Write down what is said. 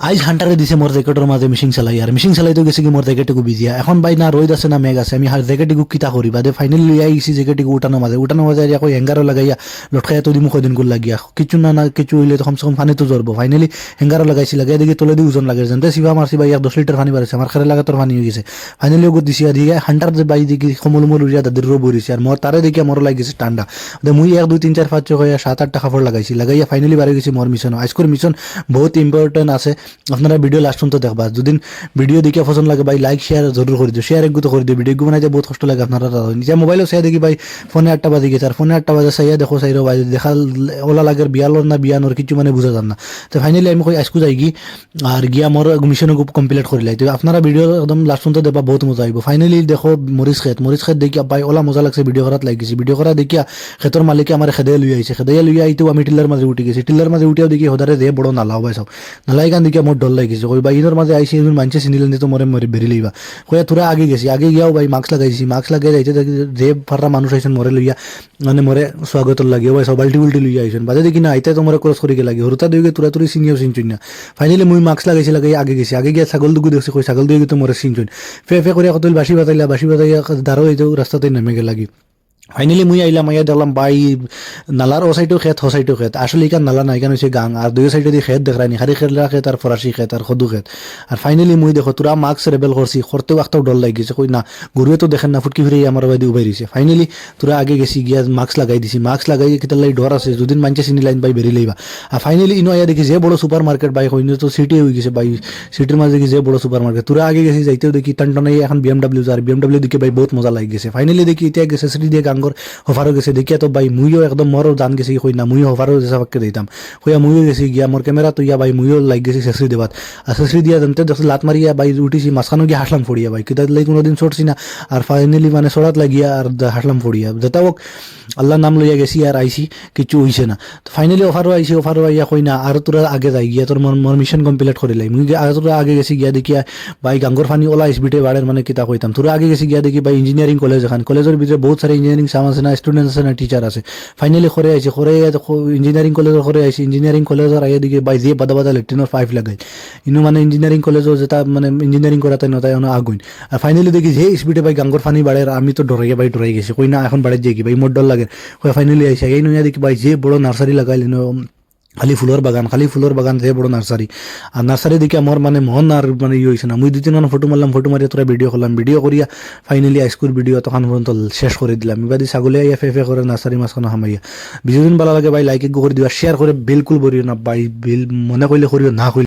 আইজ হান্টারে দিছে মোর জ্যাকেটের মাঝে মিশিং চালাই আর মিশিং চালাই তো গেছে কি মোর জ্যাকেটটুকু ভিজিয়া এখন ভাই না রোদ আছে না মেঘ আছে আমি জ্যাকেটটুকু কিতা করি বাদে ফাইনালি লইয়া গেছি জ্যাকেটটুকু উঠানো মাঝে আকৌ হেঙ্গারও লাগাইয়া লটকাইয়া তো দিমু কদিন গুল লাগিয়া কিছু না কিছু হইলে তো কমসে কম পানি তো জরবো ফাইনালি হেঙ্গারও লাগাইছি লাগাই দেখি তলে দি ওজন লাগে যেতে সিবা মারছি ভাই 10 লিটার পানি বাড়ছে আমার খেলে লাগা তোর পানি হয়ে গেছে ফাইনালি ওগুলো দিছি আর দিয়ে হান্টার যে বাই দেখি কমল মল উড়িয়া দাদির রো বইছে আর মোর তারে দেখি মোর লাগি গেছে ঠান্ডা মুই 1 2 3 4 5 6 হইয়া 7 8টা কাপড় লাগাইছি লাগাইয়া ফাইনালি বাড়ি গেছি মোর মিশন আজকের মিশন বহুত ইম্পর্টেন্ট আছে আপনারা ভিডিও লাস্ট পর্যন্ত দেখবা যদি ভিডিও দেখে পছন্দ লাগে ভাই লাইক শেয়ার জরুর করে দিও শেয়ার একটু করে দিও ভিডিও বানাইতে বহুত কষ্ট লাগে আপনারা নিজে মোবাইলও চাই দেখি ভাই ফোনে 8টা বাজে গেছে আর ফোনে 8টা বাজে চাইয়া দেখো চাইরো ভাই দেখা ওলা লাগে বিয়ালর না বিয়ানোর কিছু মানে বুঝা যান না তো ফাইনালি আমি কই আজকু যাই কি আর গিয়া মোর মিশন কমপ্লিট করে লাই তো আপনারা ভিডিও একদম লাস্ট পর্যন্ত দেখবা বহুত মজা আইব ফাইনালি দেখো মরিচ খেত দেখি ভাই ওলা মজা লাগছে ভিডিও করাত লাগিছে ভিডিও করা দেখিয়া খেতর মালিকে আমার খেদে লই আইছে খেদে লই আইতো আমি টিল্লার মাঝে উঠি গেছি টিল্লার মাঝে উঠিয়াও দেখি হদারে যে বড় নালাও ভাই সব নালাই গান দেখিয়া মোর ডর লাগিছে কই ভাই ইনোর মাঝে আইছি ইনোর মানছে চিনিলেন তো মরে মরে বেরি লইবা কইয়া তোরা আগে গেছি আগে গিয়াও ভাই মাস্ক লাগাইছি মাস্ক লাগাই যাইতে যে ফাররা মানুষ আইছেন মরে লইয়া মানে মরে স্বাগত লাগিয়ে ভাই সব বাল্টি উল্টি লইয়া আইছেন বাদে দেখি না আইতে তো মরে ক্রস করি লাগে হরতা দুইগে তোরা তুরি চিনিও চিনছুন না ফাইনালি মুই মাস্ক লাগাইছি লাগাই আগে গেছি আগে গিয়া ছাগল দুগু দেখছি কই ছাগল দুইগে তো মরে চিনছুন ফে করিয়া কত বাসি বাতাইয়া দাঁড়ো এই রাস্তাতে নেমে গে লাগি ফাইনালি মুই আইলাম আইয়া দেখলাম বাই নালার ও সাইডেও খেত হ সাইডেও খেত আসলে এখান নালা না এখানে হচ্ছে গাং আর দুই সাইডে দিয়ে খেত দেখায়নি খালি খেলা খেত আর ফরাসি খেত আর সদু খেত আর ফাইনালি মুই দেখো তোরা মাস্ক রেবেল করছি করতেও একটাও ডর লাগি গেছে কই না গরুয়ে তো দেখেন না ফুটকি ফিরে আমার বাইদি উবাই দিছে ফাইনালি তোরা আগে গেছি গিয়া মাস্ক লাগাই দিছি মাস্ক লাগাই কিতার লাই ডর আছে যদিন মানছে চিনি লাইন বাই বেরি লইবা আর ফাইনালি ইনো আইয়া দেখি যে বড় সুপার মার্কেট বাই হইনি তো সিটি হয়ে গেছে বাই সিটির মাঝে দেখি যে বড় সুপার মার্কেট তোরা আগে গেছি যাইতেও দেখি টানটানাই এখন বিএমডাব্লিউ আর বিএমডাব্লিউ দেখি ভাই বহুত মজা লাগি গেছে ফাইনালি দেখি এতিয়া গেছে সিটি দিয়ে গাঙ্গর হফারও গেছে দেখিয়া তো ভাই মুইও একদম মরও জান গেছি কই না মুইও হফারও যেসা পাক্কে দিতাম কইয়া মুইও গেছি গিয়া মোর ক্যামেরা তো ইয়া ভাই মুইও লাগ গেছি শেষরি দেবাত আর শেষরি দিয়া জানতে দেখছি লাত মারিয়া ভাই উঠিছি মাঝখানো গিয়ে হাসলাম ফড়িয়া ভাই কিতা লাই কোনোদিন ছড়ছি না আর ফাইনালি মানে সরাত লাগিয়া আর হাসলাম ফড়িয়া যেটা হোক আল্লাহর নাম লইয়া গেছি আর আইসি কিছু হইছে না তো ফাইনালি অফারও আইয়া কই না আর তোরা আগে যাই গিয়া তোর মোর মিশন কমপ্লিট করিলাই মুই তোরা আগে গেছি গিয়া দেখিয়া ভাই গাঙ্গর ফানি ওলা এসবিটে বাড়ের মানে কিতা কইতাম তোরা আগে গেছি গিয়া দেখি ভাই ইঞ্জিনিয়ারিং কলেজ এখন কলেজের ভিতরে বহুত সারা ইঞ্জিনিয়ারিং সাম আছে না স্টুডেন্ট আছে না টিচার আছে ফাইনালি করে আইছে ইঞ্জিনিয়ারিং কলেজের করে আইছে ইঞ্জিনিয়ারিং কলেজের আইয়া দিকে বাই যে বাদা লেট্রিনের পাইপ লাগাই ইনো মানে ইঞ্জিনিয়ারিং কলেজও যেটা মানে ইঞ্জিনিয়ারিং করাতে নতাই আগুন আর ফাইনালি দেখি যে স্পিডে ভাই গাঙ্গর ফানি বাড়ে আমি তো ডরাই গেছি কই না এখন বাড়ে যাই কি ভাই মোর ডর লাগে ফাইনালি আইসা এই নয়া দেখি ভাই যে বড় নার্সারি লাগাইলেন খালি ফুলের বাগান যে বড় নার্সারি আর নার্সারি দেখে আমার মানে মন আর মানে ইয়ে হয়েছে না মুই 2-3 মান ফটো মারলাম ফটো মারিয়া তোরা ভিডিও করলাম ভিডিও করিয়া ফাইনালি হাইস্কুল ভিডিও তখন পর্যন্ত শেষ করে দিলাম এবারে ছাগলে আইয়া ফে করে নার্সারি মাঝখানে হামাইয়া বিজুদিন ভালো লাগে ভাই লাইক করে দিবা শেয়ার করে বিলকুল বলিও না ভাই বিল মনে করলে করিও না কইলে